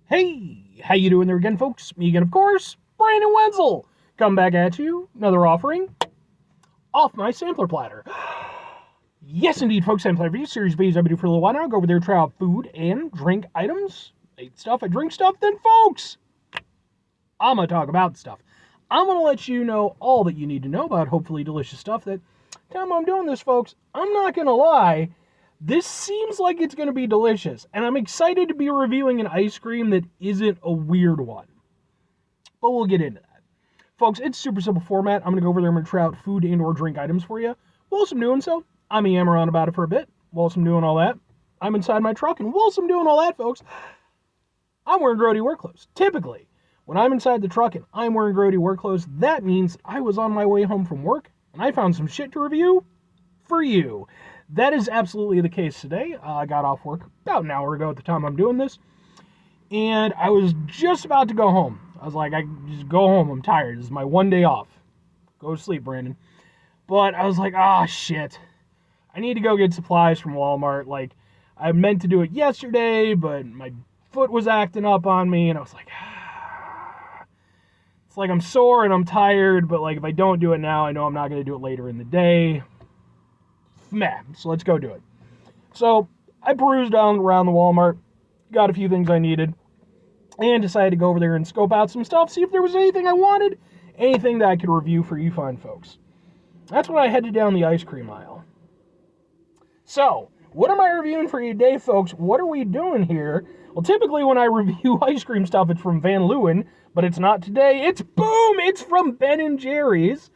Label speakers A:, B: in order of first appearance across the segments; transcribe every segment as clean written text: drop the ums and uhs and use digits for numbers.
A: Hey, how you doing there again, folks? Me again, of course, Brandon Wenzel. Come back at you, another offering off my sampler platter. Yes, indeed, folks, sampler review series B's I've been doing for a little while now. Go over there, try out food and drink items. I eat stuff, I drink stuff. Then, folks, I'm gonna talk about stuff. I'm gonna let you know all that you need to know about hopefully delicious stuff. That time I'm doing this, folks, I'm not gonna lie. This seems like it's going to be delicious, and I'm excited to be reviewing an ice cream that isn't a weird one. But we'll get into that. Folks, it's super simple format. I'm going to go over there and try out food and or drink items for you. Whilst I'm doing so, I'm going to yammer on about it for a bit. Whilst I'm doing all that, I'm inside my truck, and whilst I'm doing all that, folks, I'm wearing grody work clothes. Typically, when I'm inside the truck and I'm wearing grody work clothes, that means I was on my way home from work, and I found some shit to review for you. That is absolutely the case today. I got off work about an hour ago at the time I'm doing this, and I was just about to go home. I was like, I just go home. I'm tired. This is my one day off. Go to sleep, Brandon. But I was like, shit. I need to go get supplies from Walmart. Like, I meant to do it yesterday, but my foot was acting up on me, and I was like, It's like I'm sore and I'm tired, but like if I don't do it now, I know I'm not going to do it later in the day. Meh, so let's go do it. So I perused around the Walmart, got a few things I needed, and decided to go over there and scope out some stuff, see if there was anything I wanted, anything that I could review for you fine folks. That's when I headed down the ice cream aisle. So, what am I reviewing for you today, folks? What are we doing here? Well, typically when I review ice cream stuff, it's from Van Leeuwen, but it's not today. It's boom! It's from Ben & Jerry's.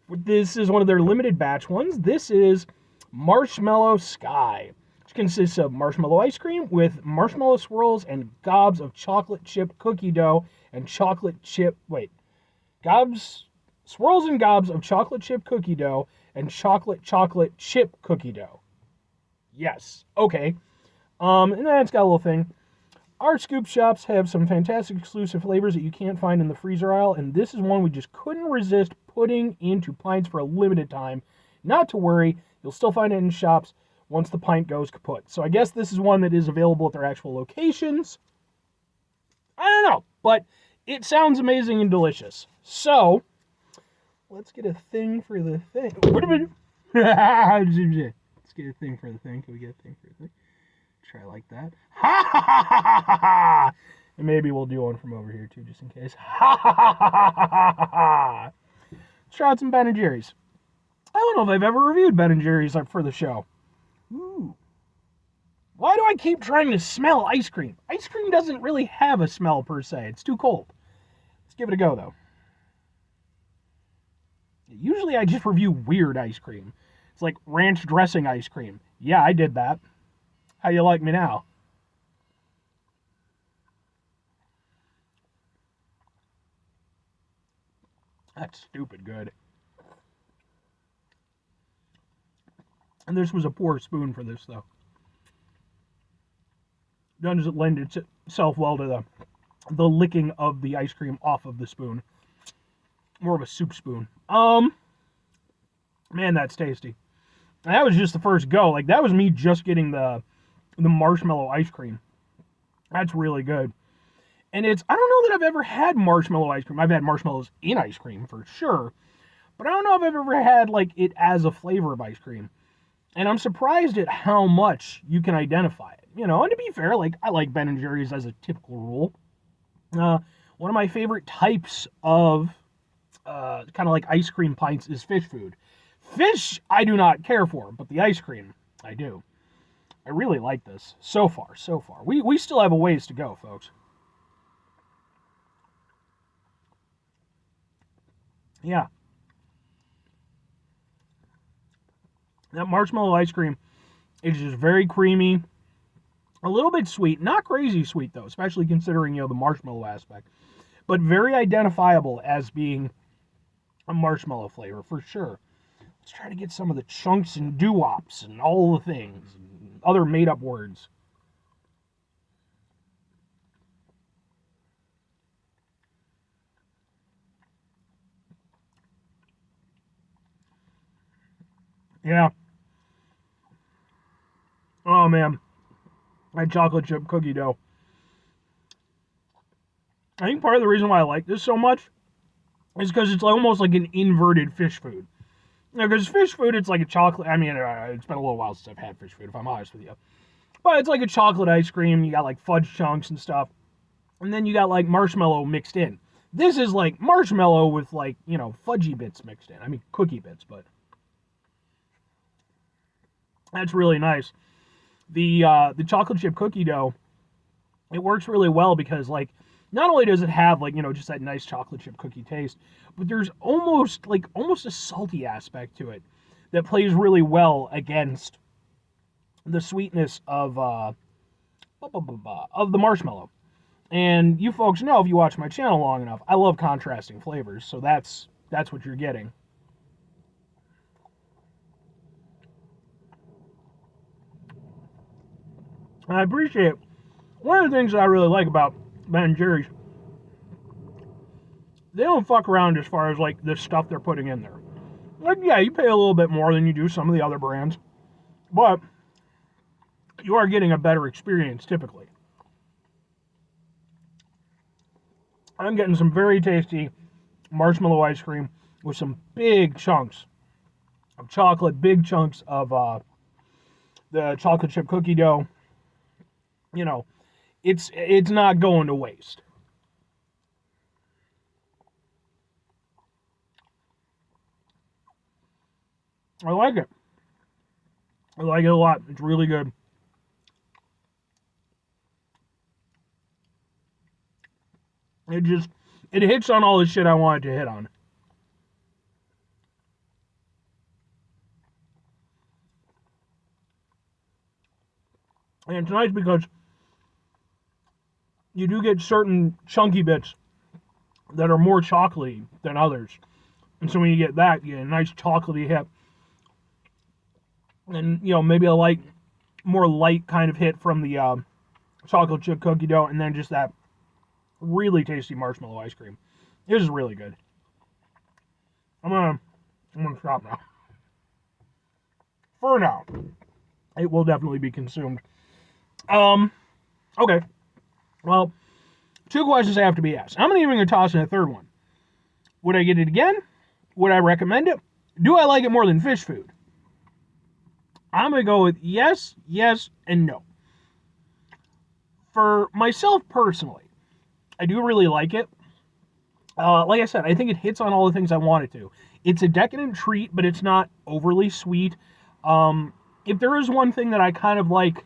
A: This is one of their limited batch ones. This is Marshmallow Sky, which consists of marshmallow ice cream with marshmallow swirls and gobs of chocolate chip cookie dough and swirls and gobs of chocolate chip cookie dough and chocolate chip cookie dough. Yes, okay. And then it's got a little thing. Our scoop shops have some fantastic exclusive flavors that you can't find in the freezer aisle, and this is one we just couldn't resist putting into pints for a limited time. Not to worry, you'll still find it in shops once the pint goes kaput. So I guess this is one that is available at their actual locations. I don't know, but it sounds amazing and delicious. So, let's get a thing for the thing. Let's get a thing for the thing. Can we get a thing for the thing? Try like that. Ha ha ha ha ha ha! And maybe we'll do one from over here too, just in case. Ha ha ha ha ha ha ha! Let's try out some Ben & Jerry's. I don't know if I've ever reviewed Ben & Jerry's for the show. Ooh. Why do I keep trying to smell ice cream? Ice cream doesn't really have a smell per se. It's too cold. Let's give it a go, though. Usually I just review weird ice cream. It's like ranch dressing ice cream. Yeah, I did that. How you like me now? That's stupid good. And this was a poor spoon for this, though. Doesn't lend itself well to the licking of the ice cream off of the spoon. More of a soup spoon. Man, that's tasty. And that was just the first go. Like, that was me just getting the marshmallow ice cream. That's really good. And I don't know that I've ever had marshmallow ice cream. I've had marshmallows in ice cream for sure. But I don't know if I've ever had, like, it as a flavor of ice cream. And I'm surprised at how much you can identify it. You know, and to be fair, like, I like Ben & Jerry's as a typical rule. One of my favorite types of kind of like ice cream pints is fish food. Fish, I do not care for, but the ice cream, I do. I really like this. So far. We still have a ways to go, folks. Yeah. That marshmallow ice cream is just very creamy. A little bit sweet. Not crazy sweet, though, especially considering, the marshmallow aspect. But very identifiable as being a marshmallow flavor, for sure. Let's try to get some of the chunks and doo-wops and all the things. And other made-up words. Yeah. Oh, man. My chocolate chip cookie dough. I think part of the reason why I like this so much is because it's almost like an inverted fish food. Because fish food, it's like a chocolate. I mean, it's been a little while since I've had fish food, if I'm honest with you. But it's like a chocolate ice cream. You got like fudge chunks and stuff. And then you got like marshmallow mixed in. This is like marshmallow with like, fudgy bits mixed in. I mean, cookie bits, but that's really nice. The chocolate chip cookie dough, it works really well because like not only does it have like, just that nice chocolate chip cookie taste, but there's almost a salty aspect to it that plays really well against the sweetness of the marshmallow. And you folks know, if you watch my channel long enough, I love contrasting flavors, so that's what you're getting. And I appreciate one of the things that I really like about Ben & Jerry's. They don't fuck around as far as like the stuff they're putting in there. Like, yeah, you pay a little bit more than you do some of the other brands, but you are getting a better experience typically. I'm getting some very tasty marshmallow ice cream with some big chunks of chocolate, big chunks of the chocolate chip cookie dough. It's not going to waste. I like it. I like it a lot. It's really good. It hits on all the shit I wanted to hit on. And it's nice because you do get certain chunky bits that are more chocolatey than others. And so when you get that, you get a nice chocolatey hit. And, maybe a more light kind of hit from the chocolate chip cookie dough, and then just that really tasty marshmallow ice cream. It is really good. I'm gonna stop now. For now. It will definitely be consumed. Okay. Well, 2 questions have to be asked. I'm not even going to toss in a third one. Would I get it again? Would I recommend it? Do I like it more than fish food? I'm going to go with yes, and no. For myself personally, I do really like it. Like I said, I think it hits on all the things I want it to. It's a decadent treat, but it's not overly sweet. If there is one thing that I kind of like,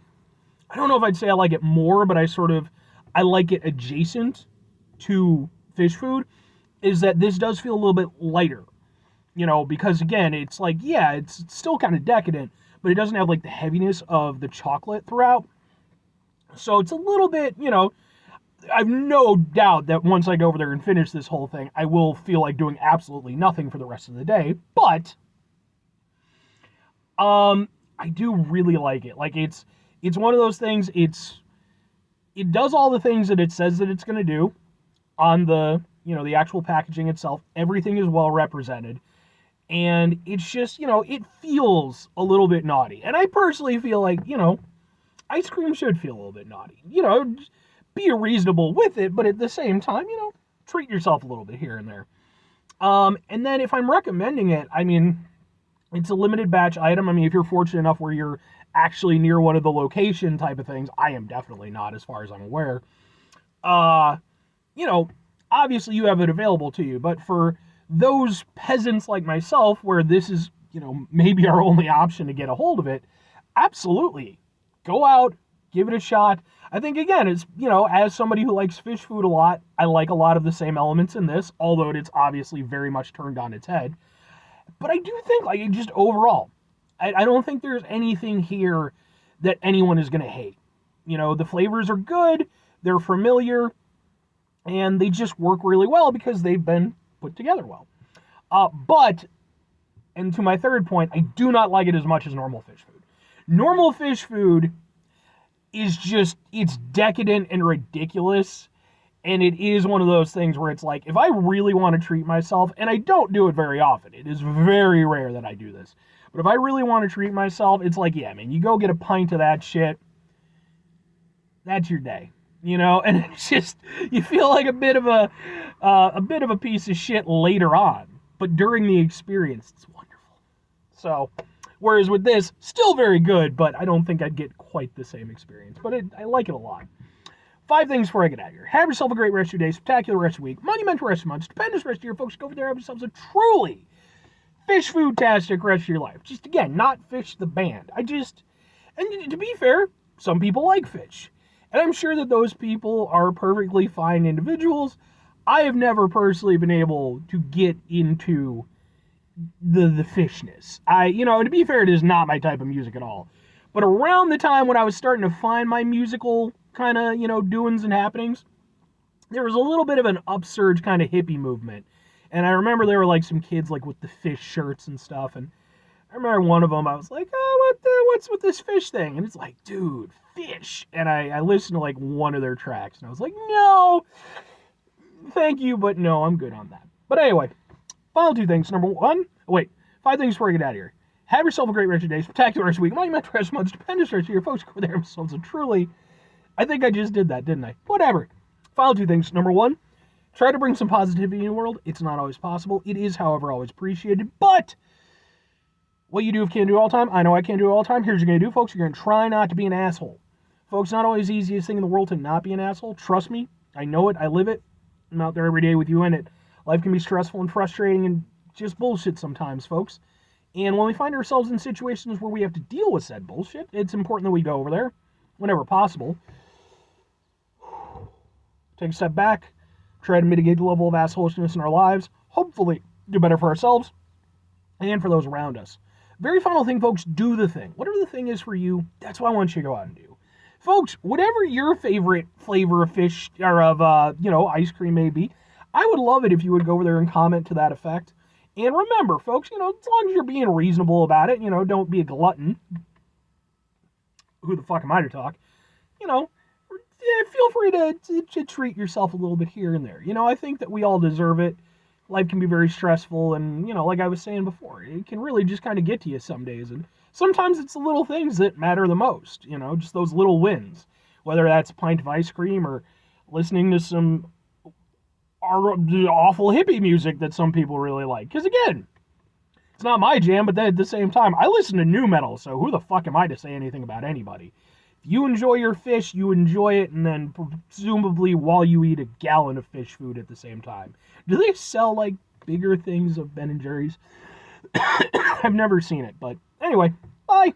A: I don't know if I'd say I like it more, but I like it adjacent to fish food, is that this does feel a little bit lighter. Because again, it's like, yeah, it's still kind of decadent, but it doesn't have like the heaviness of the chocolate throughout. So it's a little bit, I've no doubt that once I go over there and finish this whole thing, I will feel like doing absolutely nothing for the rest of the day. But I do really like it. Like it's one of those things. It does all the things that it says that it's going to do on the the actual packaging itself. Everything is well represented, and it's just it feels a little bit naughty. And I personally feel like ice cream should feel a little bit naughty. Be reasonable with it, but at the same time, treat yourself a little bit here and there. And then if I'm recommending it, I mean, it's a limited batch item. I mean, if you're fortunate enough where you're actually near one of the location type of things, I am definitely not, as far as I'm aware. Obviously you have it available to you, but for those peasants like myself, where this is, maybe our only option to get a hold of it, absolutely. Go out, give it a shot. I think, again, it's, as somebody who likes fish food a lot, I like a lot of the same elements in this, although it's obviously very much turned on its head. But I do think, just overall, I don't think there's anything here that anyone is going to hate. The flavors are good, they're familiar, and they just work really well because they've been put together well. And to my third point, I do not like it as much as normal fish food. Normal fish food is it's decadent and ridiculous, and it is one of those things where it's like, if I really want to treat myself, and I don't do it very often, it is very rare that I do this, but if I really want to treat myself, it's like, yeah, man, you go get a pint of that shit, that's your day. and it's just, you feel like a bit of a piece of shit later on, but during the experience, it's wonderful. So, whereas with this, still very good, but I don't think I'd get quite the same experience, but I like it a lot. 5 things before I get out of here. Have yourself a great rest of your day, spectacular rest of your week, monumental rest of your month, stupendous rest of your folks. Go over there, have yourselves a truly fish food-tastic rest of your life. Just, again, not Fish the band. And to be fair, some people like fish. And I'm sure that those people are perfectly fine individuals. I have never personally been able to get into the fishness. To be fair, it is not my type of music at all. But around the time when I was starting to find my musical kind of, doings and happenings, there was a little bit of an upsurge kind of hippie movement. And I remember there were like some kids like with the fish shirts and stuff. And I remember one of them, I was like, oh, what's with this fish thing? And it's like, dude, fish. And I listened to like one of their tracks and I was like, no, thank you, but no, I'm good on that. But anyway, final 2 things. Number 1, 5 things before I get out of here. Have yourself a great rest of your day, spectacular rest of your week, monumental rest of month, stupendous rest of your folks. Go there themselves. And truly, I think I just did that, didn't I? Whatever. Final 2 things. Number 1, try to bring some positivity in the world. It's not always possible. It is, however, always appreciated. But what you do if you can't do it all the time, I know I can't do it all the time. Here's what you're going to do, folks. You're going to try not to be an asshole. Folks, not always the easiest thing in the world to not be an asshole. Trust me. I know it. I live it. I'm out there every day with you in it. Life can be stressful and frustrating and just bullshit sometimes, folks. And when we find ourselves in situations where we have to deal with said bullshit, it's important that we go over there whenever possible. Take a step back. Try to mitigate the level of assholishness in our lives. Hopefully do better for ourselves and for those around us. Very final thing, folks, do the thing. Whatever the thing is for you, that's what I want you to go out and do. Folks, whatever your favorite flavor of fish or of, ice cream may be, I would love it if you would go over there and comment to that effect. And remember, folks, as long as you're being reasonable about it, don't be a glutton. Who the fuck am I to talk? Feel free to treat yourself a little bit here and there. I think that we all deserve it. Life can be very stressful, and, like I was saying before, it can really just kind of get to you some days. And sometimes it's the little things that matter the most, just those little wins. Whether that's a pint of ice cream or listening to some awful hippie music that some people really like. Because, again, it's not my jam, but then at the same time, I listen to nu metal, so who the fuck am I to say anything about anybody? If you enjoy your fish, you enjoy it, and then presumably while you eat a gallon of fish food at the same time. Do they sell, like, bigger things of Ben & Jerry's? I've never seen it, but anyway, bye!